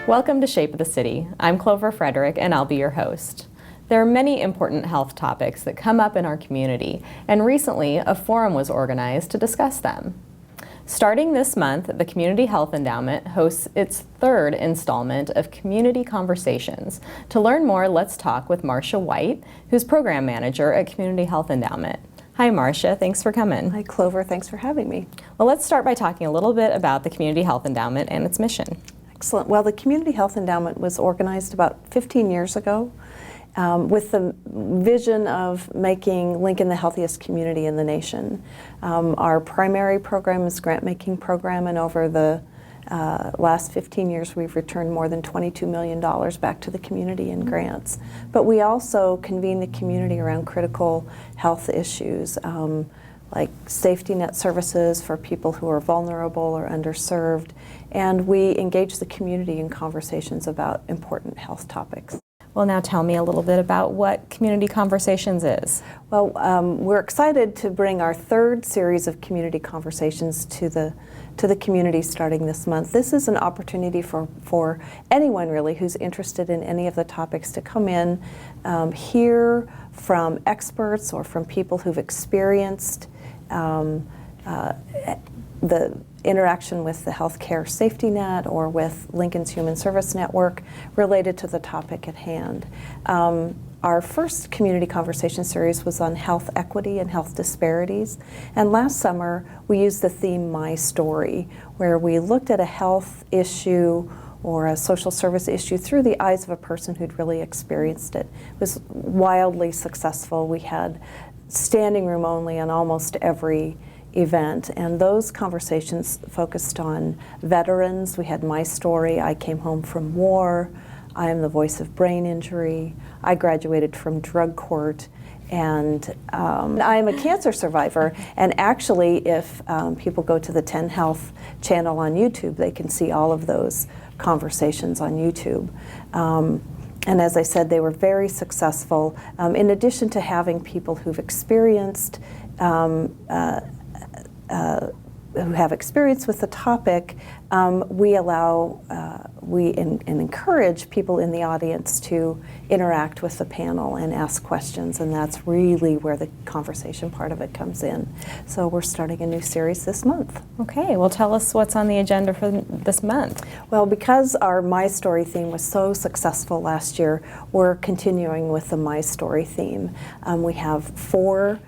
Welcome to Shape of the City. I'm Clover Frederick, and I'll be your host. There are many important health topics that come up in our community, and recently a forum was organized to discuss them. Starting this month, the Community Health Endowment hosts its third installment of Community Conversations. To learn more, let's talk with Marcia White, who's Program Manager at Community Health Endowment. Hi, Marcia. Thanks for coming. Hi, Clover. Thanks for having me. Well, let's start by talking a little bit about the Community Health Endowment and its mission. Excellent. Well, the Community Health Endowment was organized about 15 years ago with the vision of making Lincoln the healthiest community in the nation. Our primary program is a grant-making program, and over the last 15 years we've returned more than $22 million back to the community in grants. But we also convene the community around critical health issues, like safety net services for people who are vulnerable or underserved, and we engage the community in conversations about important health topics. Well, now tell me a little bit about what Community Conversations is. Well, we're excited to bring our third series of community conversations to the community starting this month. This is an opportunity for anyone really who's interested in any of the topics to come in, hear from experts or from people who've experienced the interaction with the healthcare safety net or with Lincoln's Human Service Network related to the topic at hand. Our first community conversation series was on health equity and health disparities, and last summer we used the theme My Story, where we looked at a health issue or a social service issue through the eyes of a person who'd really experienced it. It was wildly successful. We had standing room only on almost every event, and those conversations focused on veterans. We had My Story, I came home from war, I am the voice of brain injury, I graduated from drug court, and I am a cancer survivor. And actually, if people go to the 10 Health channel on YouTube, they can see all of those conversations on YouTube. And as I said, they were very successful. In addition to having people who've experienced who have experience with the topic, we encourage people in the audience to interact with the panel and ask questions, and that's really where the conversation part of it comes in. So we're starting a new series this month. Okay, well tell us what's on the agenda for this month. Well, because our My Story theme was so successful last year, we're continuing with the My Story theme. We have 4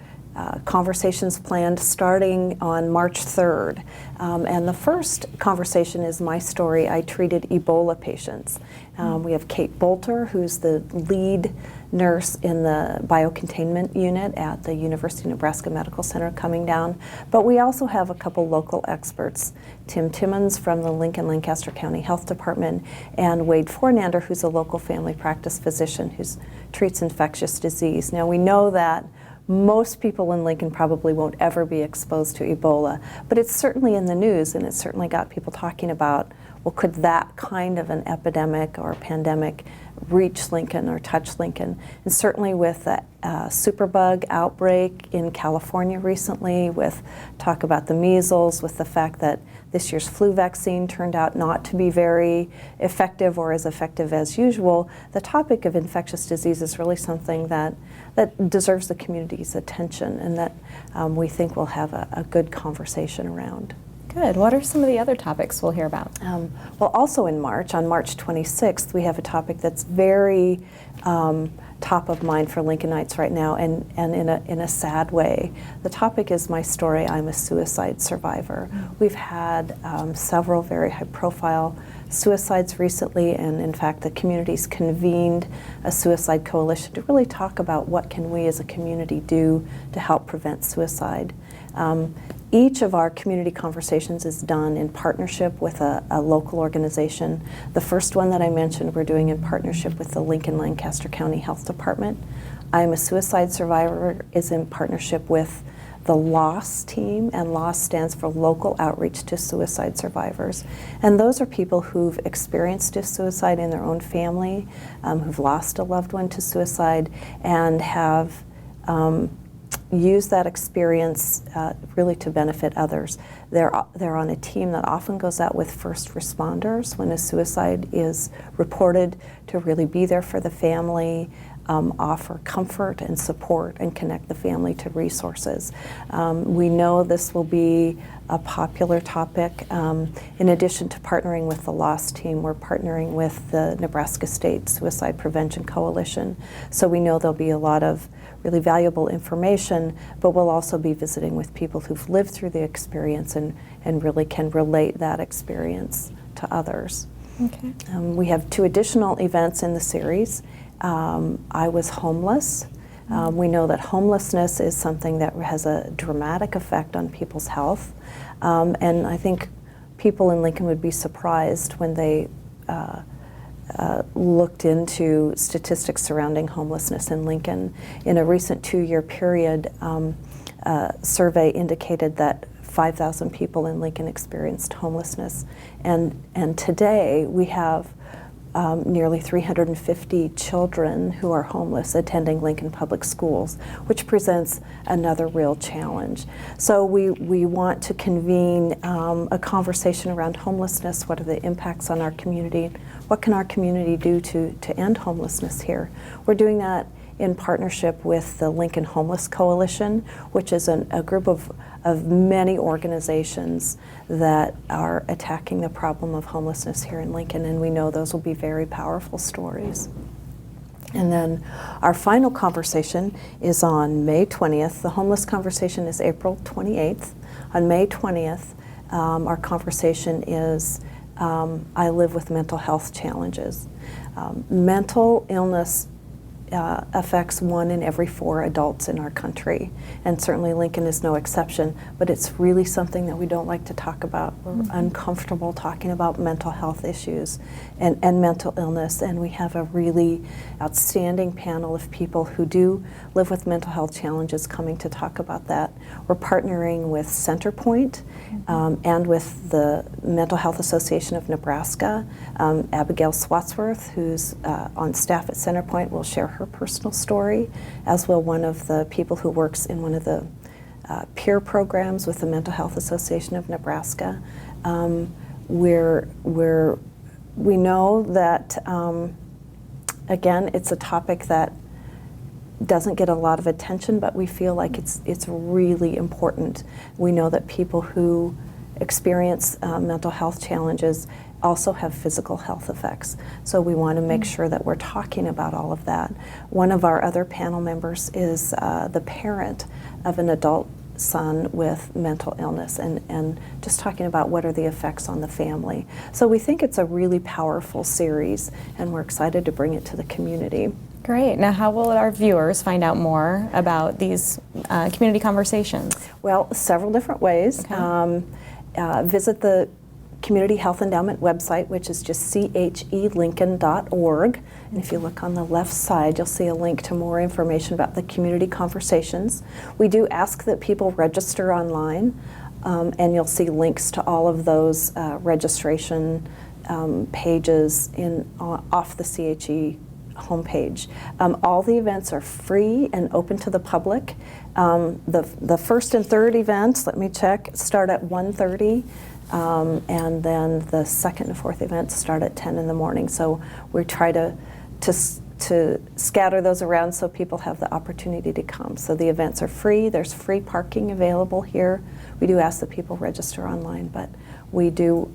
conversations planned starting on March 3rd. And the first conversation is My Story, I Treated Ebola Patients. We have Kate Bolter, who's the lead nurse in the biocontainment unit at the University of Nebraska Medical Center, coming down. But we also have a couple local experts, Tim Timmons from the Lincoln-Lancaster County Health Department, and Wade Fornander, who's a local family practice physician who treats infectious disease. Now, we know that most people in Lincoln probably won't ever be exposed to Ebola, but it's certainly in the news, and it's certainly got people talking about, well, could that kind of an epidemic or pandemic reach Lincoln or touch Lincoln? And certainly with the superbug outbreak in California recently, with talk about the measles, with the fact that this year's flu vaccine turned out not to be very effective or as effective as usual, the topic of infectious disease is really something that deserves the community's attention, and that we think we'll have a good conversation around. Good. What are some of the other topics we'll hear about? Well, also in March, on March 26th, we have a topic that's very top of mind for Lincolnites right now, and in a sad way. The topic is My Story, I'm a Suicide Survivor. We've had several very high-profile suicides recently, and in fact the community's convened a suicide coalition to really talk about what can we as a community do to help prevent suicide. Each of our community conversations is done in partnership with a local organization. The first one that I mentioned we're doing in partnership with the Lincoln-Lancaster County Health Department. I Am a Suicide Survivor is in partnership with the LOSS team, and LOSS stands for Local Outreach to Suicide Survivors. And those are people who've experienced a suicide in their own family, who've lost a loved one to suicide, and have use that experience really to benefit others. They're on a team that often goes out with first responders when a suicide is reported, to really be there for the family, offer comfort and support, and connect the family to resources. We know this will be a popular topic. In addition to partnering with the LOSS team, we're partnering with the Nebraska State Suicide Prevention Coalition. So we know there'll be a lot of really valuable information, but we'll also be visiting with people who've lived through the experience and really can relate that experience to others. Okay. We have 2 additional events in the series. I Was Homeless. We know that homelessness is something that has a dramatic effect on people's health. And I think people in Lincoln would be surprised when they looked into statistics surrounding homelessness in Lincoln. In a recent 2-year period, a survey indicated that 5,000 people in Lincoln experienced homelessness. And today we have nearly 350 children who are homeless attending Lincoln Public Schools, which presents another real challenge. So we want to convene a conversation around homelessness. What are the impacts on our community? What can our community do to end homelessness here? We're doing that in partnership with the Lincoln Homeless Coalition, which is a group of many organizations that are attacking the problem of homelessness here in Lincoln, and we know those will be very powerful stories. And then our final conversation is on May 20th. The homeless conversation is April 28th. On May 20th, our conversation is I live with mental health challenges. Mental illness affects 1 in every 4 adults in our country, and certainly Lincoln is no exception, but it's really something that we don't like to talk about. We're uncomfortable talking about mental health issues and mental illness, and we have a really outstanding panel of people who do live with mental health challenges coming to talk about that. We're partnering with Centerpoint and with the Mental Health Association of Nebraska. Abigail Swatsworth, who's on staff at Centerpoint, will share her personal story, as will one of the people who works in one of the peer programs with the Mental Health Association of Nebraska. We know that, again, it's a topic that doesn't get a lot of attention, but we feel like it's really important. We know that people who experience mental health challenges also have physical health effects. So we want to make sure that we're talking about all of that. One of our other panel members is the parent of an adult son with mental illness, and just talking about what are the effects on the family. So we think it's a really powerful series, and we're excited to bring it to the community. Great. Now, how will our viewers find out more about these community conversations? Well, several different ways. Okay. Visit the Community Health Endowment website, which is just chelincoln.org. And if you look on the left side, you'll see a link to more information about the community conversations. We do ask that people register online, and you'll see links to all of those registration pages off the CHE homepage. All the events are free and open to the public. The first and third events, let me check, start at 1:30. And then the second and fourth events start at 10 in the morning. So we try to scatter those around so people have the opportunity to come. So the events are free. There's free parking available here. We do ask that people register online, but we do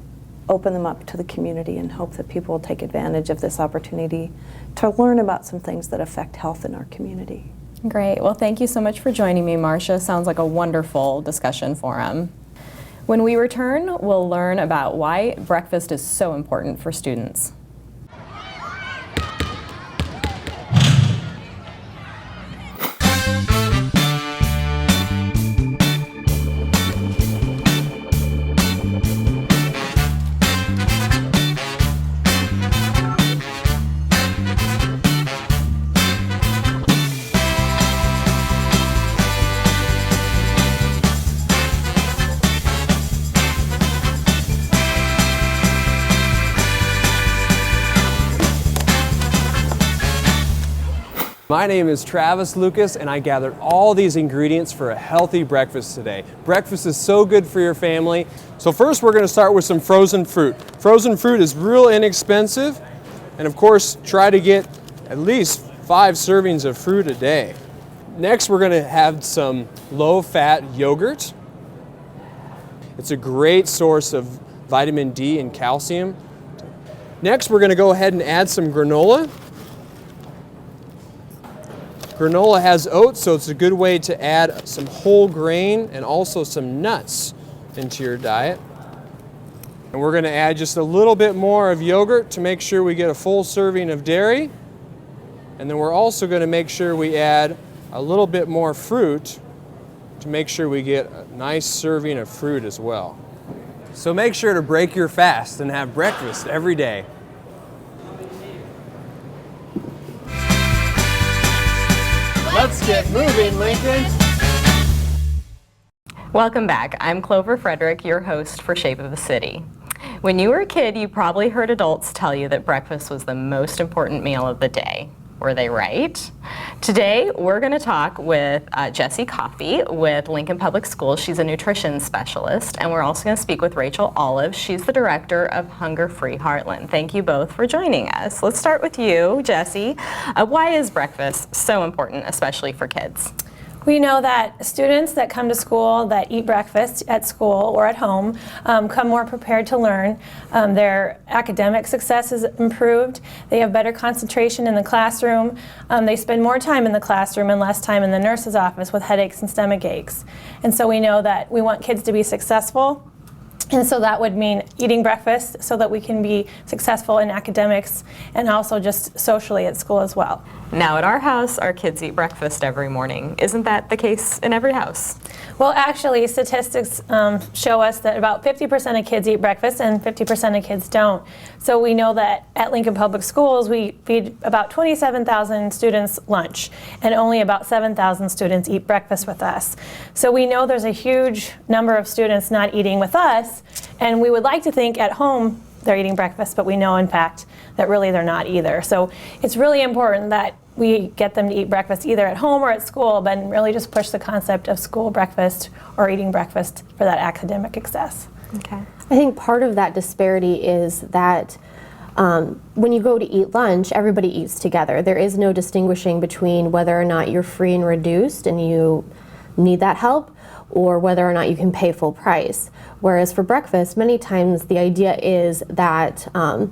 open them up to the community and hope that people will take advantage of this opportunity to learn about some things that affect health in our community. Great. Well, thank you so much for joining me, Marcia. Sounds like a wonderful discussion forum. When we return, we'll learn about why breakfast is so important for students. My name is Travis Lucas, and I gathered all these ingredients for a healthy breakfast today. Breakfast is so good for your family. So first we're going to start with some frozen fruit. Frozen fruit is real inexpensive, and of course try to get at least 5 servings of fruit a day. Next we're going to have some low-fat yogurt. It's a great source of vitamin D and calcium. Next we're going to go ahead and add some granola. Granola has oats, so it's a good way to add some whole grain and also some nuts into your diet. And we're going to add just a little bit more of yogurt to make sure we get a full serving of dairy. And then we're also going to make sure we add a little bit more fruit to make sure we get a nice serving of fruit as well. So make sure to break your fast and have breakfast every day. Let's get moving, Lincoln! Welcome back. I'm Clover Frederick, your host for Shape of the City. When you were a kid, you probably heard adults tell you that breakfast was the most important meal of the day. Were they right? Today, we're going to talk with Jessie Coffey with Lincoln Public Schools. She's a nutrition specialist. And we're also going to speak with Rachel Olive. She's the director of Hunger Free Heartland. Thank you both for joining us. Let's start with you, Jessie. Why is breakfast so important, especially for kids? We know that students that come to school, that eat breakfast at school or at home, come more prepared to learn. Their academic success is improved. They have better concentration in the classroom. They spend more time in the classroom and less time in the nurse's office with headaches and stomach aches. And so we know that we want kids to be successful. And so that would mean eating breakfast so that we can be successful in academics and also just socially at school as well. Now at our house, our kids eat breakfast every morning. Isn't that the case in every house? Well, actually, statistics show us that about 50% of kids eat breakfast and 50% of kids don't. So we know that at Lincoln Public Schools, we feed about 27,000 students lunch, and only about 7,000 students eat breakfast with us. So we know there's a huge number of students not eating with us, and we would like to think at home they're eating breakfast, but we know in fact that really they're not either. So it's really important that we get them to eat breakfast either at home or at school, but really just push the concept of school breakfast or eating breakfast for that academic success. Okay. I think part of that disparity is that when you go to eat lunch, everybody eats together. There is no distinguishing between whether or not you're free and reduced and you need that help, or whether or not you can pay full price. Whereas for breakfast, many times the idea is that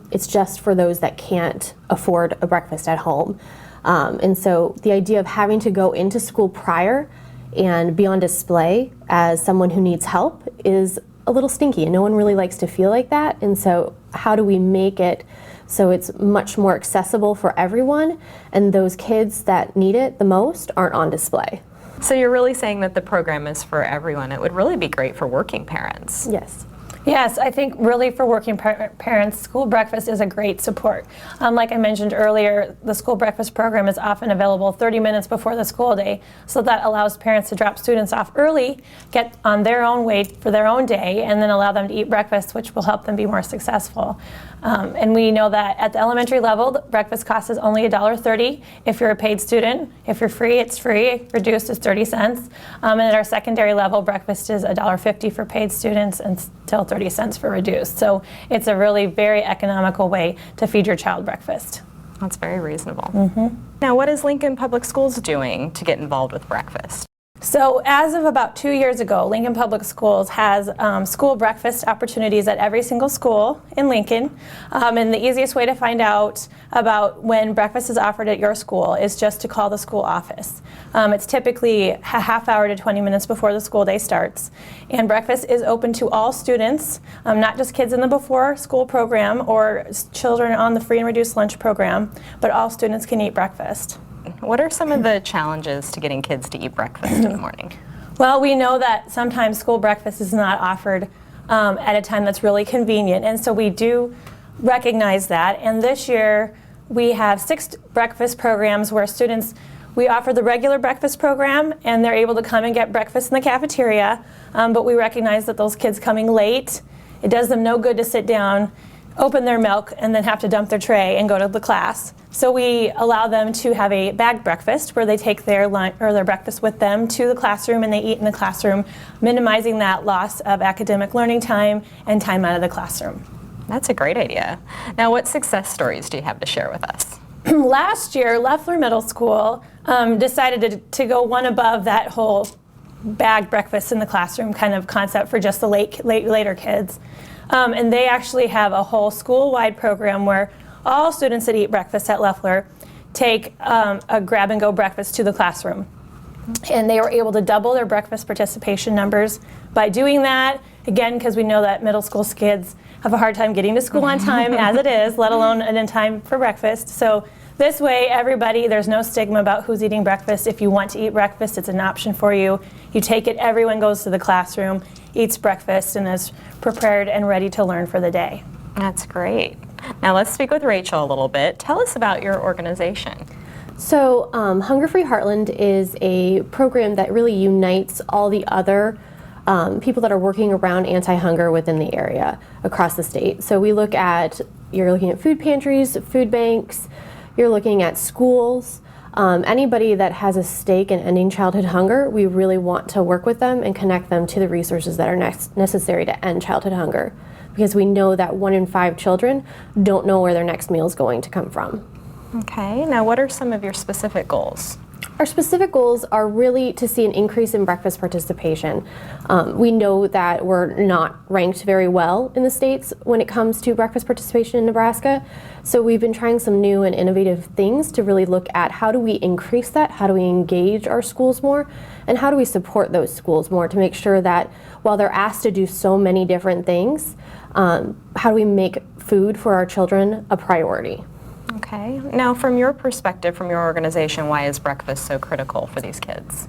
it's just for those that can't afford a breakfast at home. And so the idea of having to go into school prior and be on display as someone who needs help is a little stinky, and no one really likes to feel like that. And so how do we make it so it's much more accessible for everyone, and those kids that need it the most aren't on display? So you're really saying that the program is for everyone. It would really be great for working parents. Yes. Yes, I think really for working parents, school breakfast is a great support. Like I mentioned earlier, the school breakfast program is often available 30 minutes before the school day, so that allows parents to drop students off early, get on their own way for their own day, and then allow them to eat breakfast, which will help them be more successful. And we know that at the elementary level, the breakfast cost is only $1.30 if you're a paid student. If you're free, it's free. Reduced is 30 cents. And at our secondary level, breakfast is $1.50 for paid students until 30 cents for reduced. So it's a really very economical way to feed your child breakfast. That's very reasonable. Mm-hmm. Now, what is Lincoln Public Schools doing to get involved with breakfast? So as of about 2 years ago, Lincoln Public Schools has school breakfast opportunities at every single school in Lincoln. And the easiest way to find out about when breakfast is offered at your school is just to call the school office. It's typically a half hour to 20 minutes before the school day starts. And breakfast is open to all students, not just kids in the before school program or children on the free and reduced lunch program, but all students can eat breakfast. What are some of the challenges to getting kids to eat breakfast in the morning? Well, we know that sometimes school breakfast is not offered at a time that's really convenient, and so we do recognize that. And this year we have 6 breakfast programs where we offer the regular breakfast program, and they're able to come and get breakfast in the cafeteria, but we recognize that those kids coming late, it does them no good to sit down open their milk and then have to dump their tray and go to the class. So we allow them to have a bagged breakfast where they take their lunch or their breakfast with them to the classroom and they eat in the classroom, minimizing that loss of academic learning time and time out of the classroom. That's a great idea. Now, what success stories do you have to share with us? Last year, Leffler Middle School decided to go one above that whole bagged breakfast in the classroom kind of concept for just the later kids. And they actually have a whole school-wide program where all students that eat breakfast at Leffler take a grab-and-go breakfast to the classroom. And they were able to double their breakfast participation numbers by doing that, again, because we know that middle school kids have a hard time getting to school on time as it is, let alone in time for breakfast. So this way, everybody, there's no stigma about who's eating breakfast. If you want to eat breakfast, it's an option for you. You take it, everyone goes to the classroom, eats breakfast, and is prepared and ready to learn for the day. That's great. Now let's speak with Rachel a little bit. Tell us about your organization. So Hunger Free Heartland is a program that really unites all the other people that are working around anti-hunger within the area across the state. So we look at, you're looking at food pantries, food banks, you're looking at schools, anybody that has a stake in ending childhood hunger, we really want to work with them and connect them to the resources that are necessary to end childhood hunger. Because we know that 1 in 5 children don't know where their next meal is going to come from. Okay, now what are some of your specific goals? Our specific goals are really to see an increase in breakfast participation. We know that we're not ranked very well in the states when it comes to breakfast participation in Nebraska. So we've been trying some new and innovative things to really look at how do we increase that, how do we engage our schools more, and how do we support those schools more to make sure that while they're asked to do so many different things, how do we make food for our children a priority? Okay. Now, from your perspective, from your organization, why is breakfast so critical for these kids?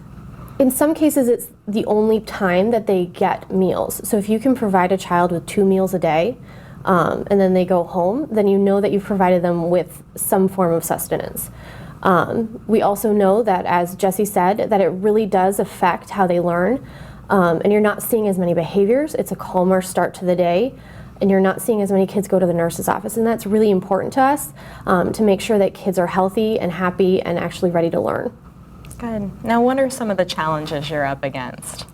In some cases, it's the only time that they get meals. So if you can provide a child with 2 meals a day, and then they go home, then you know that you've provided them with some form of sustenance. We also know that, as Jessie said, that it really does affect how they learn, and you're not seeing as many behaviors. It's a calmer start to the day. And you're not seeing as many kids go to the nurse's office. And that's really important to us to make sure that kids are healthy and happy and actually ready to learn. Good. Now, what are some of the challenges you're up against?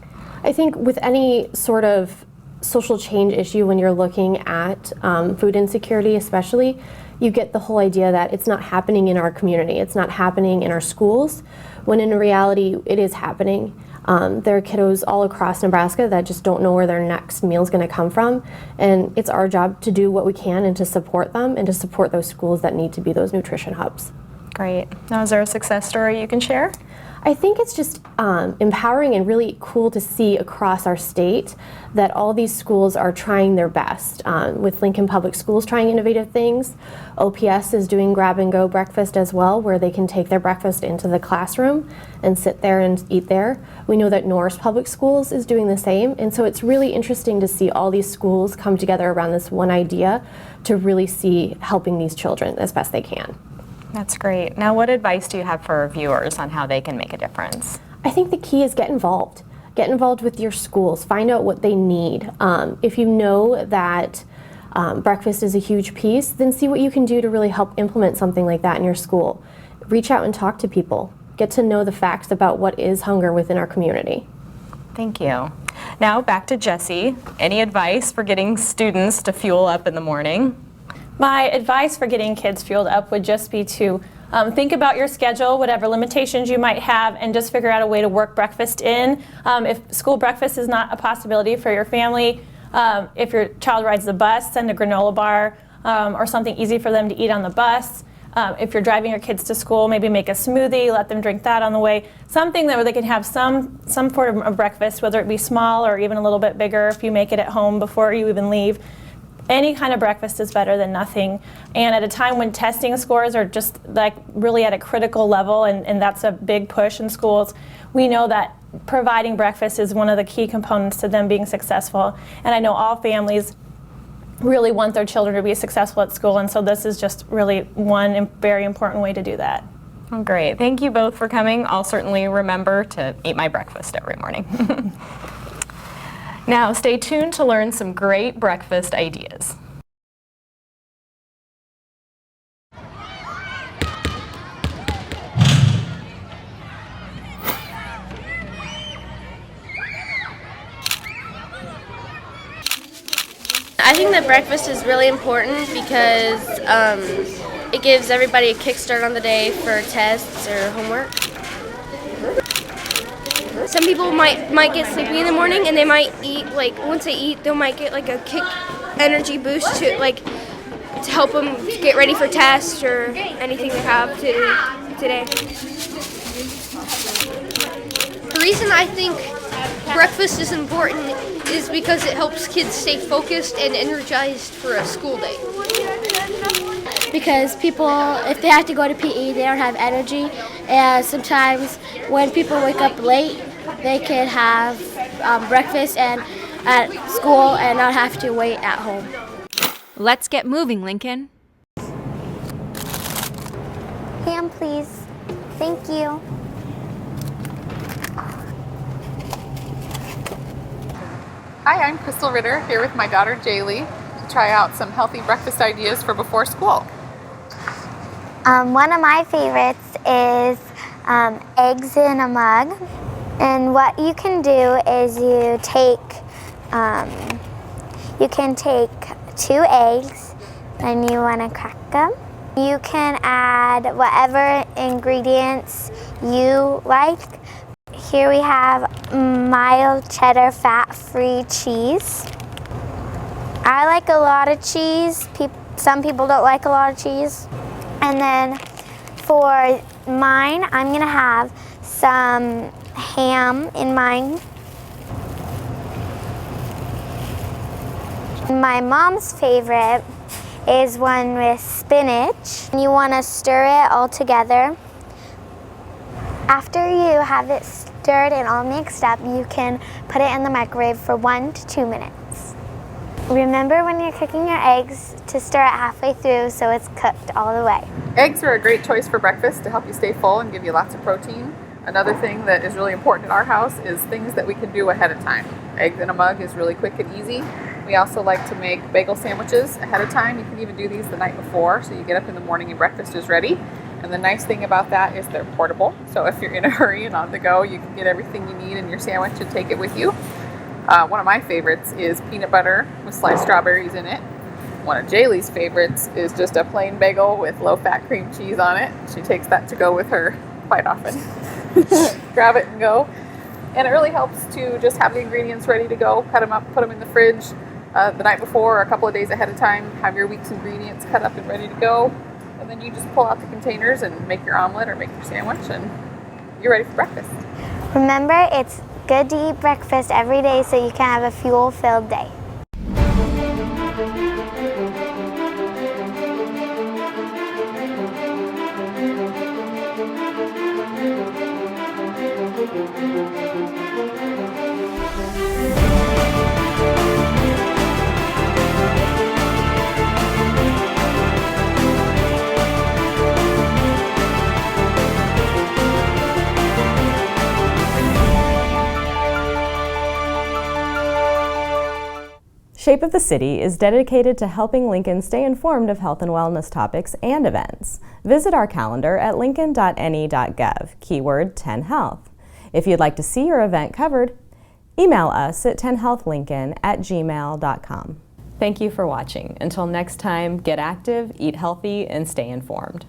I think with any sort of social change issue, when you're looking at food insecurity especially, you get the whole idea that it's not happening in our community, it's not happening in our schools, when in reality it is happening. There are kiddos all across Nebraska that just don't know where their next meal is going to come from, and it's our job to do what we can and to support them and to support those schools that need to be those nutrition hubs. Great. Now, is there a success story you can share? I think it's just empowering and really cool to see across our state that all these schools are trying their best. With Lincoln Public Schools trying innovative things, OPS is doing grab-and-go breakfast as well, where they can take their breakfast into the classroom and sit there and eat there. We know that Norris Public Schools is doing the same, and so it's really interesting to see all these schools come together around this one idea to really see helping these children as best they can. That's great. Now, what advice do you have for our viewers on how they can make a difference? I think the key is get involved. Get involved with your schools. Find out what they need. If you know that breakfast is a huge piece, then see what you can do to really help implement something like that in your school. Reach out and talk to people. Get to know the facts about what is hunger within our community. Thank you. Now, back to Jessie. Any advice for getting students to fuel up in the morning? My advice for getting kids fueled up would just be to think about your schedule, whatever limitations you might have, and just figure out a way to work breakfast in. If school breakfast is not a possibility for your family, if your child rides the bus, send a granola bar or something easy for them to eat on the bus. If you're driving your kids to school, maybe make a smoothie, let them drink that on the way. Something that where they can have some form of breakfast, whether it be small or even a little bit bigger if you make it at home before you even leave. Any kind of breakfast is better than nothing. And at a time when testing scores are just like really at a critical level, and that's a big push in schools, we know that providing breakfast is one of the key components to them being successful. And I know all families really want their children to be successful at school, and so this is just really one very important way to do that. Oh, great. Thank you both for coming. I'll certainly remember to eat my breakfast every morning. Now, stay tuned to learn some great breakfast ideas. think that breakfast is really important because it gives everybody a kickstart on the day for tests or homework. Some people might get sleepy in the morning, and they might eat, like, once they eat, they might get like a kick energy boost to help them get ready for tests or anything they have to do today. The reason I think breakfast is important is because it helps kids stay focused and energized for a school day. Because people, if they have to go to PE, they don't have energy, and sometimes when people wake up late, they can have breakfast and at school and not have to wait at home. Let's get moving, Lincoln. Ham, please. Thank you. Hi, I'm Crystal Ritter here with my daughter Jaylee to try out some healthy breakfast ideas for before school. One of my favorites is eggs in a mug. And what you can do is you can take 2 eggs and you want to crack them. You can add whatever ingredients you like. Here we have mild cheddar fat-free cheese. I like a lot of cheese. Some people don't like a lot of cheese. And then for mine, I'm gonna have some ham in mine. My mom's favorite is one with spinach. You want to stir it all together. After you have it stirred and all mixed up, you can put it in the microwave for 1 to 2 minutes. Remember when you're cooking your eggs to stir it halfway through so it's cooked all the way. Eggs are a great choice for breakfast to help you stay full and give you lots of protein. Another thing that is really important in our house is things that we can do ahead of time. Eggs in a mug is really quick and easy. We also like to make bagel sandwiches ahead of time. You can even do these the night before, so you get up in the morning and breakfast is ready. And the nice thing about that is they're portable. So if you're in a hurry and on the go, you can get everything you need in your sandwich and take it with you. One of my favorites is peanut butter with sliced strawberries in it. One of Jaylee's favorites is just a plain bagel with low-fat cream cheese on it. She takes that to go with her quite often. Grab it and go. And it really helps to just have the ingredients ready to go, cut them up, put them in the fridge the night before or a couple of days ahead of time. Have your week's ingredients cut up and ready to go. And then you just pull out the containers and make your omelet or make your sandwich and you're ready for breakfast. Remember, it's good to eat breakfast every day so you can have a fuel-filled day. Shape of the City is dedicated to helping Lincoln stay informed of health and wellness topics and events. Visit our calendar at lincoln.ne.gov, keyword 10health. If you'd like to see your event covered, email us at 10healthlincoln@gmail.com. Thank you for watching. Until next time, get active, eat healthy, and stay informed.